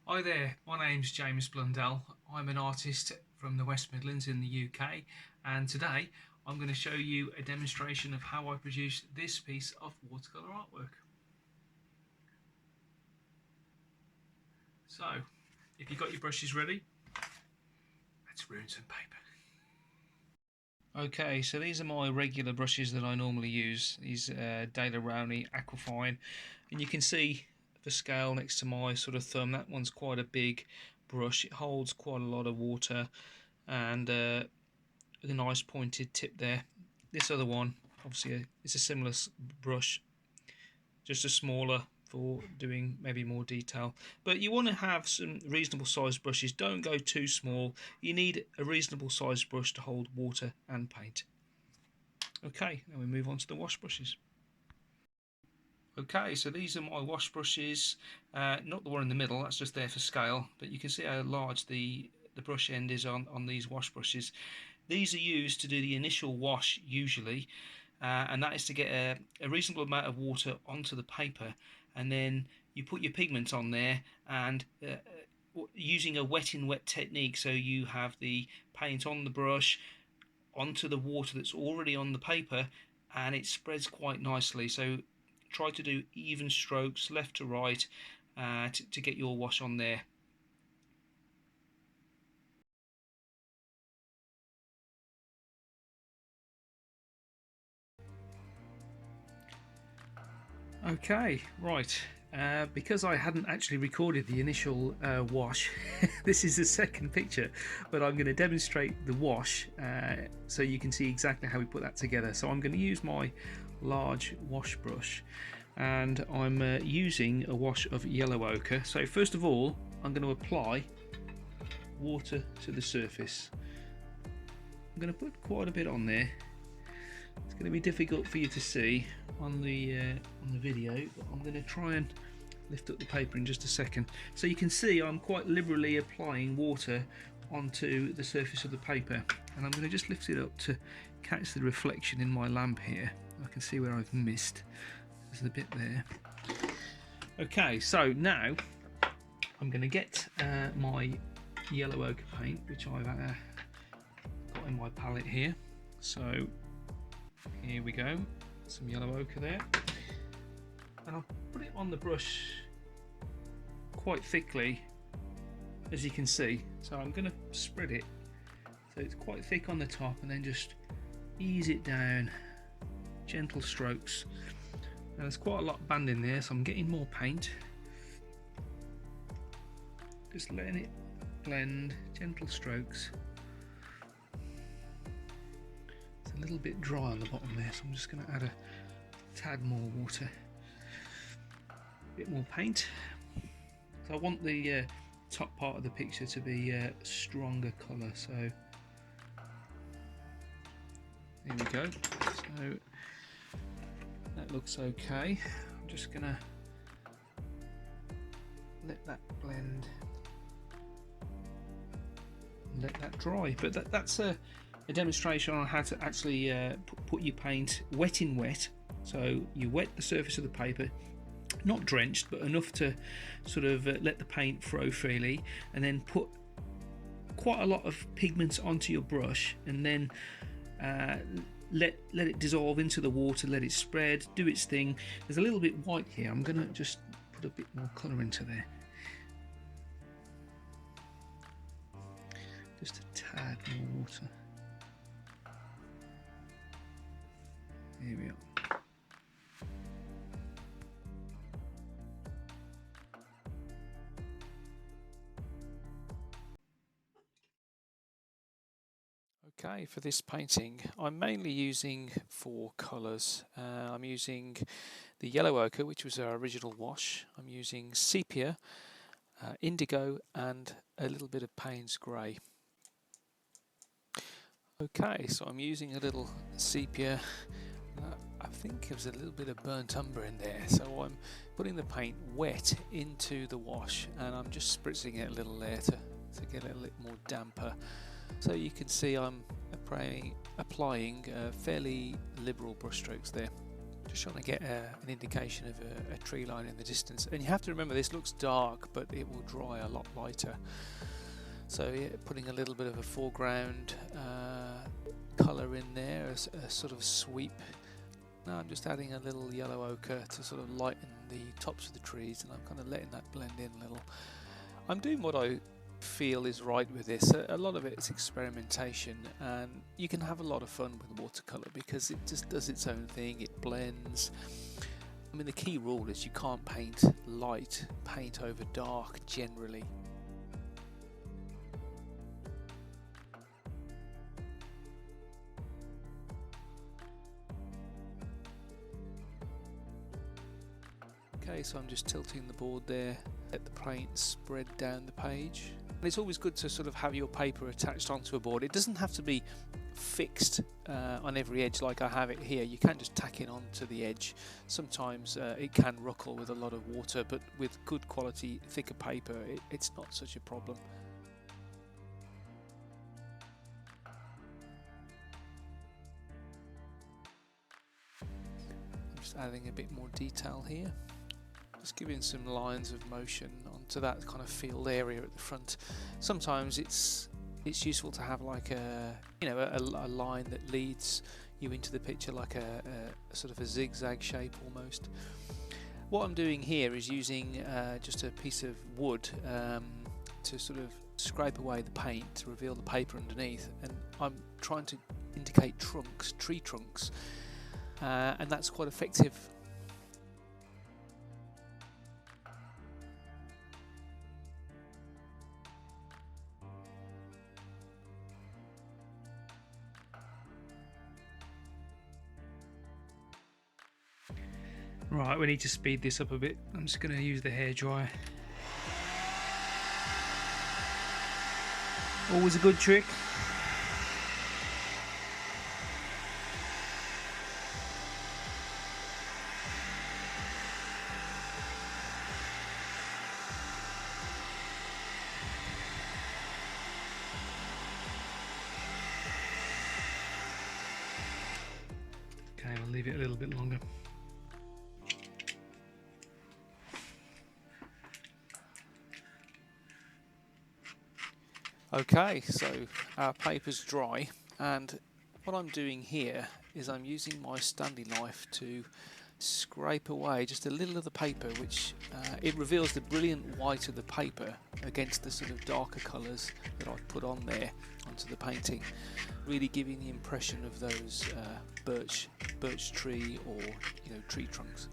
Hi there, my name's James Blundell. I'm an artist from the West Midlands in the UK, and today I'm going to show you a demonstration of how I produce this piece of watercolour artwork. So, if you've got your brushes ready, let's ruin some paper. Okay, so these are my regular brushes that I normally use. These Daler Rowney Aquafine, and you can see the scale next to my sort of thumb. That one's quite a big brush. It holds quite a lot of water, and a nice pointed tip there. This other one, obviously, it's a similar brush, just a smaller for doing maybe more detail. But you want to have some reasonable sized brushes. Don't go too small. You need a reasonable sized brush to hold water and paint. Okay, now we move on to the wash brushes. Okay, so these are my wash brushes, not the one in the middle, that's just there for scale, but you can see how large the brush end is on these wash brushes. These are used to do the initial wash usually, and that is to get a reasonable amount of water onto the paper, and then you put your pigment on there, and using a wet in wet technique, so you have the paint on the brush onto the water that's already on the paper, and it spreads quite nicely. So try to do even strokes left to right to get your wash on there. Okay, right. Because I hadn't actually recorded the initial wash, this is the second picture, but I'm going to demonstrate the wash so you can see exactly how we put that together. So I'm going to use my large wash brush, and I'm using a wash of yellow ochre. So first of all, I'm going to apply water to the surface. I'm going to put quite a bit on there. It's going to be difficult for you to see on the video, but I'm going to try and lift up the paper in just a second. So you can see I'm quite liberally applying water onto the surface of the paper, and I'm going to just lift it up to catch the reflection in my lamp here. I can see where I've missed. There's a bit there. Okay, so now I'm going to get my yellow ochre paint, which I've got in my palette here. So here we go, some yellow ochre there, and I'll put it on the brush quite thickly, as you can see. So I'm going to spread it so it's quite thick on the top, and then just ease it down, gentle strokes. Now there's quite a lot of band in there, so I'm getting more paint, just letting it blend, gentle strokes. A little bit dry on the bottom there, so I'm just going to add a tad more water, a bit more paint. So I want the top part of the picture to be a stronger colour, so there we go. So that looks okay. I'm just going to let that blend, let that dry. But that's a demonstration on how to actually put your paint wet in wet. So you wet the surface of the paper, not drenched, but enough to sort of let the paint flow freely, and then put quite a lot of pigments onto your brush, and then let it dissolve into the water, let it spread, do its thing. There's a little bit white here. I'm going to just put a bit more colour into there. Just a tad more water. Here we are. Okay, for this painting, I'm mainly using 4 colours. I'm using the yellow ochre, which was our original wash. I'm using sepia, indigo, and a little bit of Payne's grey. Okay, so I'm using a little sepia. I think there was a little bit of burnt umber in there, so I'm putting the paint wet into the wash, and I'm just spritzing it a little there to get it a little more damper. So you can see I'm applying fairly liberal brush strokes there. Just trying to get an indication of a tree line in the distance. And you have to remember this looks dark, but it will dry a lot lighter. So yeah, putting a little bit of a foreground colour in there, a sort of sweep. Now I'm just adding a little yellow ochre to sort of lighten the tops of the trees, and I'm kind of letting that blend in a little. I'm doing what I feel is right with this. A lot of it is experimentation, and you can have a lot of fun with watercolour because it just does its own thing, it blends. I mean, the key rule is you can't paint light, paint over dark generally. Okay, so I'm just tilting the board there, let the paint spread down the page. And it's always good to sort of have your paper attached onto a board. It doesn't have to be fixed on every edge like I have it here. You can just tack it onto the edge. Sometimes it can ruckle with a lot of water, but with good quality thicker paper it's not such a problem. I'm just adding a bit more detail here. Just giving some lines of motion onto that kind of field area at the front. Sometimes it's useful to have like a line that leads you into the picture, like a sort of a zigzag shape almost. What I'm doing here is using just a piece of wood to sort of scrape away the paint to reveal the paper underneath, and I'm trying to indicate trunks, tree trunks, and that's quite effective. Right, we need to speed this up a bit. I'm just going to use the hairdryer. Always a good trick. Okay, we'll leave it a little bit longer. Okay, so our paper's dry, and what I'm doing here is I'm using my Stanley knife to scrape away just a little of the paper, which it reveals the brilliant white of the paper against the sort of darker colours that I've put on there onto the painting, really giving the impression of those birch tree or tree trunks.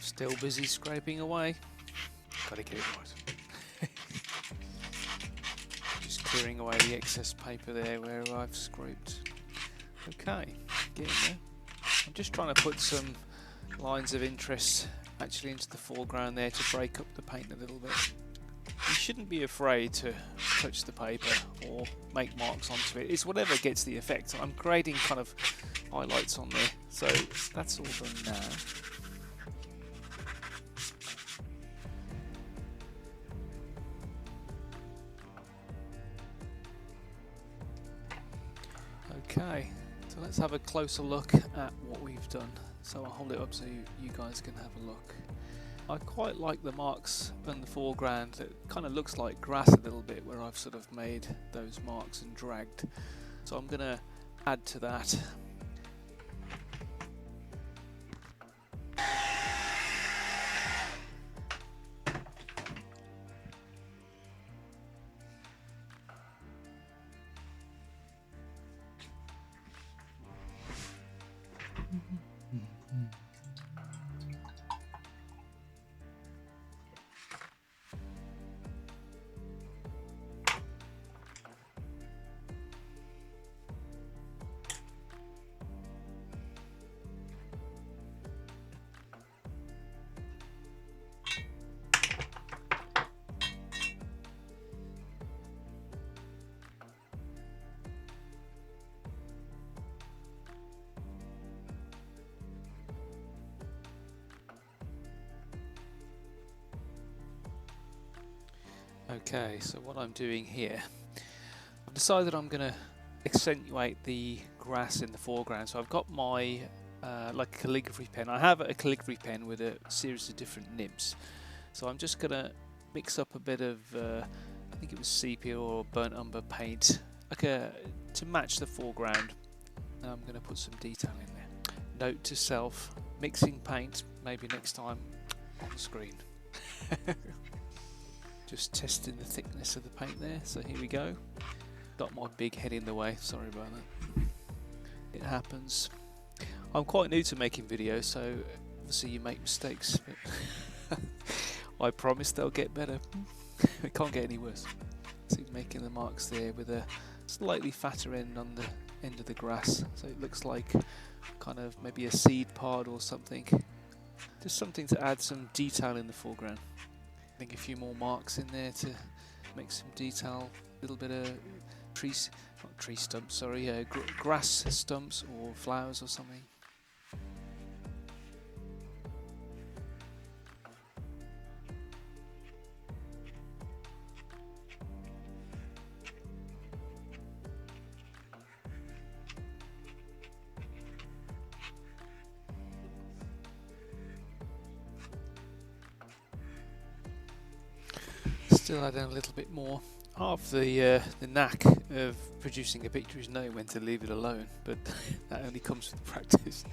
Still busy scraping away. Gotta get it right. Just clearing away the excess paper there where I've scraped. Okay, getting there. I'm just trying to put some lines of interest actually into the foreground there to break up the paint a little bit. You shouldn't be afraid to touch the paper or make marks onto it. It's whatever gets the effect. I'm creating kind of highlights on there, so that's all done now. Okay, so let's have a closer look at what we've done. So I'll hold it up so you guys can have a look. I quite like the marks in the foreground. It kind of looks like grass a little bit where I've sort of made those marks and dragged. So I'm going to add to that. Okay, so what I'm doing here, I've decided I'm going to accentuate the grass in the foreground. So I've got my like a calligraphy pen. I have a calligraphy pen with a series of different nibs. So I'm just going to mix up a bit of, I think it was sepia or burnt umber paint, to match the foreground. And I'm going to put some detail in there. Note to self, mixing paint maybe next time on the screen. Just testing the thickness of the paint there, so here we go. Got my big head in the way, sorry about that. It happens. I'm quite new to making videos, so obviously you make mistakes, but I promise they'll get better. It can't get any worse. See, making the marks there with a slightly fatter end on the end of the grass, so it looks like kind of maybe a seed pod or something. Just something to add some detail in the foreground. I think a few more marks in there to make some detail, a little bit of trees, not tree stumps, sorry, grass stumps or flowers or something. Still adding a little bit more. Half the knack of producing a picture is knowing when to leave it alone, but that only comes with practice.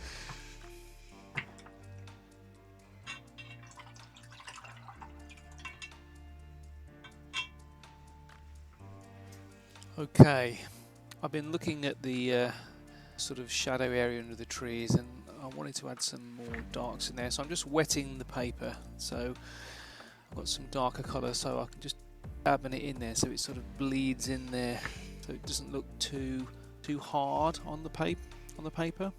Okay, I've been looking at the sort of shadow area under the trees, and I wanted to add some more darks in there, so I'm just wetting the paper. So I've got some darker colour, so I can just dabbing it in there so it sort of bleeds in there, so it doesn't look too hard on the paper.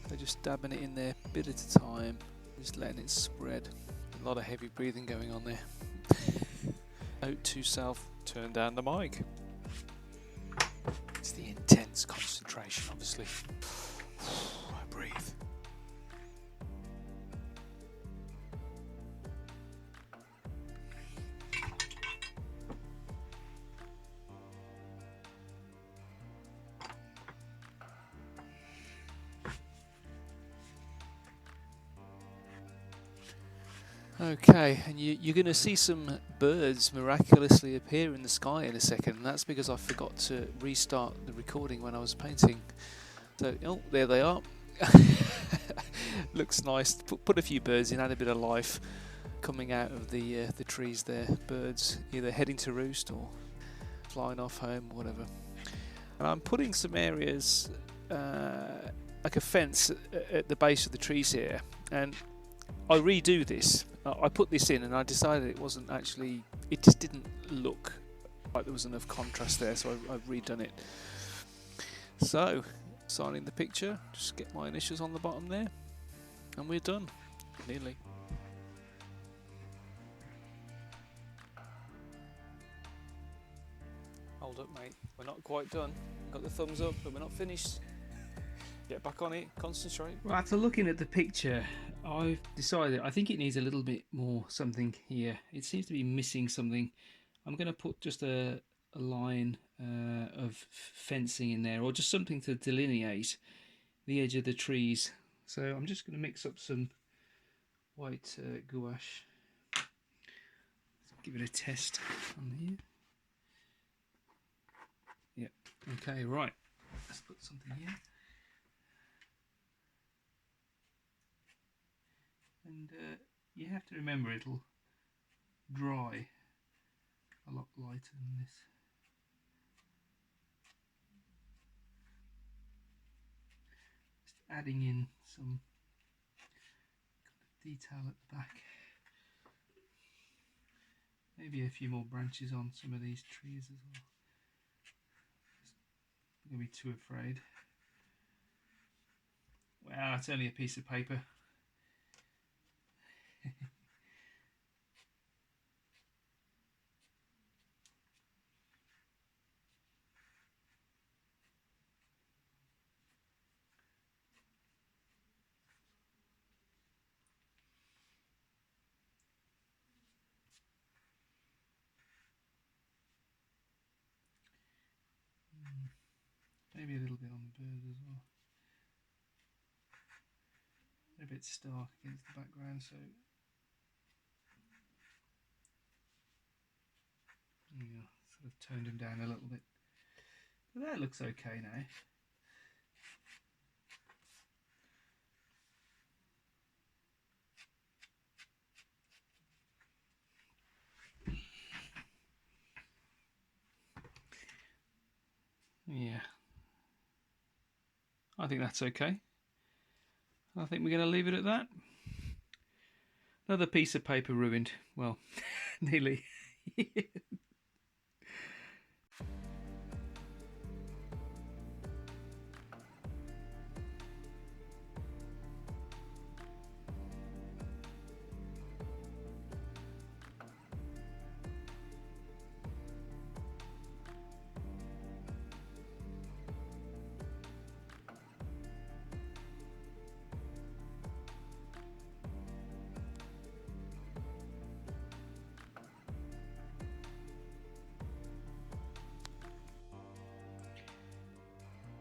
So just dabbing it in there, bit at a time, just letting it spread. A lot of heavy breathing going on there. Note to self: turn down the mic. It's the intense concentration, obviously. I breathe. Okay, and you're going to see some birds miraculously appear in the sky in a second, and that's because I forgot to restart the recording when I was painting. So, oh, there they are. Looks nice. Put a few birds in, add a bit of life coming out of the trees there. Birds either heading to roost or flying off home, or whatever. And I'm putting some areas like a fence at the base of the trees here, and I redo this. I put this in and I decided it wasn't actually, it just didn't look like there was enough contrast there, so I've redone it. So, signing the picture, just get my initials on the bottom there, and we're done. Nearly. Hold up, mate, we're not quite done. Got the thumbs up, but we're not finished. Get back on it, concentrate. Well, after looking at the picture, I've decided I think it needs a little bit more something here. It seems to be missing something. I'm going to put just a line of fencing in there, or just something to delineate the edge of the trees. So I'm just going to mix up some white gouache. Let's give it a test on here. Yep. Okay, right. Let's put something here. And you have to remember it'll dry a lot lighter than this. Just adding in some kind of detail at the back. Maybe a few more branches on some of these trees as well. I'm going to be too afraid. Wow, it's only a piece of paper. Maybe a little bit on the birds as well. They're a bit stark against the background, so yeah, sort of toned them down a little bit. But that looks okay now. Yeah, I think that's okay. I think we're going to leave it at that. Another piece of paper ruined. Well, nearly.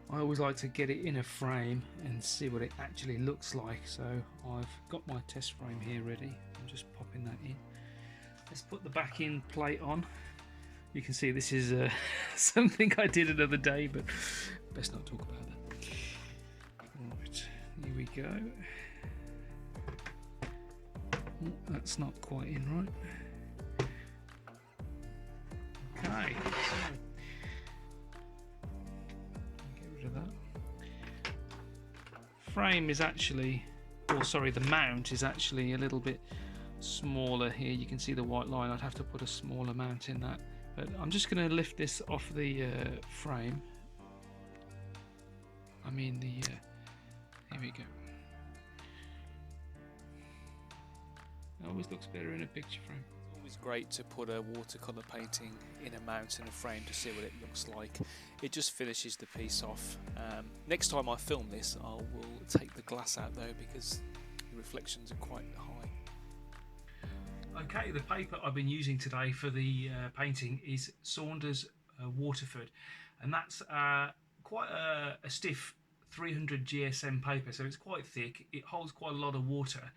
I always like to get it in a frame and see what it actually looks like. So I've got my test frame here ready. I'm just popping that in. Let's put the backing plate on. You can see this is something I did another day, but best not talk about that. Right, here we go. Oh, that's not quite in right. Okay, so that frame is actually, or sorry, the mount is actually a little bit smaller here. You can see the white line. I'd have to put a smaller mount in that, but I'm just going to lift this off the frame. I mean the here we go. It always looks better in a picture frame. Always great to put a watercolour painting in a mount in a frame to see what it looks like. It just finishes the piece off. Next time I film this, I will take the glass out though, because the reflections are quite high. Okay, the paper I've been using today for the painting is Saunders Waterford, and that's quite a stiff 300 GSM paper, so it's quite thick. It holds quite a lot of water.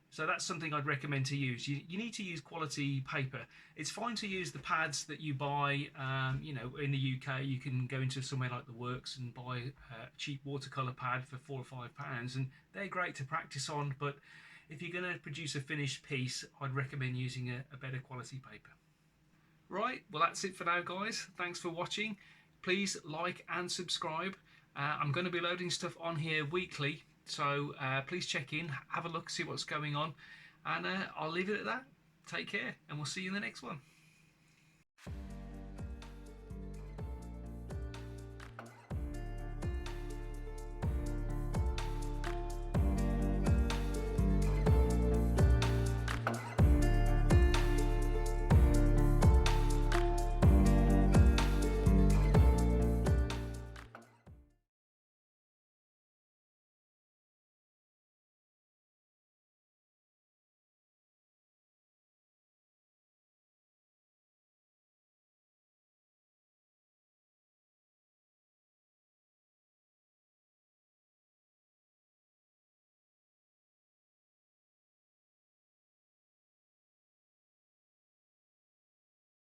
So that's something I'd recommend to use. You need to use quality paper. It's fine to use the pads that you buy. You know, in the UK, you can go into somewhere like the Works and buy a cheap watercolour pad for £4 or £5, and they're great to practice on. But if you're going to produce a finished piece, I'd recommend using a better quality paper. Right, well that's it for now, guys. Thanks for watching. Please like and subscribe. I'm going to be loading stuff on here weekly. So please check in, have a look, see what's going on, and I'll leave it at that. Take care, and we'll see you in the next one.